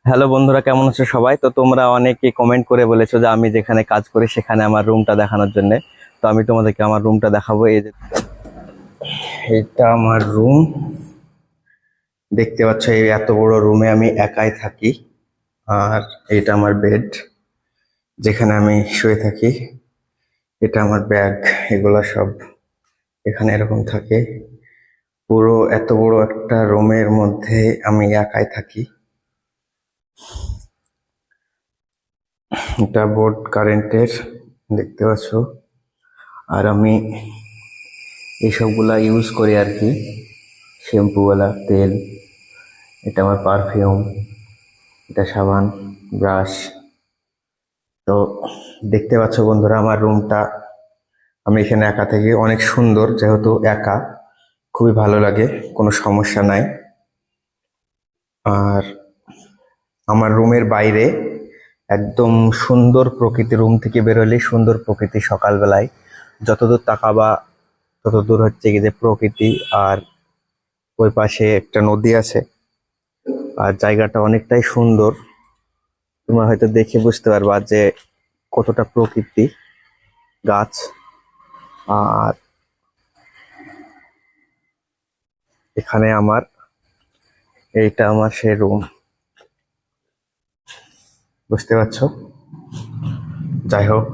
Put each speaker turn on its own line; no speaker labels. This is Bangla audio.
হ্যালো বন্ধুরা, কেমন আছো সবাই? তো তোমরা অনেকে কমেন্ট করে বলেছো যে আমি যেখানে কাজ করি সেখানে আমার রুমটা দেখানোর জন্য। তো আমি তোমাদেরকে আমার রুমটা দেখাবো। এই যে এটা আমার রুম, দেখতে পাচ্ছ। এই এত বড় রুমে আমি একাই থাকি। আর এটা আমার বেড, যেখানে আমি শুয়ে থাকি। এটা আমার ব্যাগ, এগুলা সব এখানে এরকম থাকে। পুরো এত বড় একটা রুমের মধ্যে আমি একাই থাকি। এটা বোর্ড কারেন্টের, দেখতে পাচ্ছ। আর আমি এইসবগুলা ইউজ করি আর কি, শ্যাম্পুওয়ালা তেল, এটা আমার পারফিউম, এটা সাবান, ব্রাশ। তো দেখতে পাচ্ছ বন্ধুরা, আমার রুমটা আমি এখানে একা থাকি। অনেক সুন্দর, যেহেতু একা খুবই ভালো লাগে, কোনো সমস্যা নাই। আর আমার রুমের বাইরে একদম সুন্দর প্রকৃতি, রুম থেকে বেরোলে সুন্দর প্রকৃতি। সকালবেলায় যতদূর তাকাবা ততদূর হচ্ছে কি যে প্রকৃতি। আর ওই পাশে একটা নদী আছে। আর জায়গাটা অনেকটাই সুন্দর, তোমরা হয়তো দেখে বুঝতে পারবা যে কতটা প্রকৃতি, গাছ। আর এখানে এইটা আমার সেই রুম, বুঝতে পারছো? যাই হোক,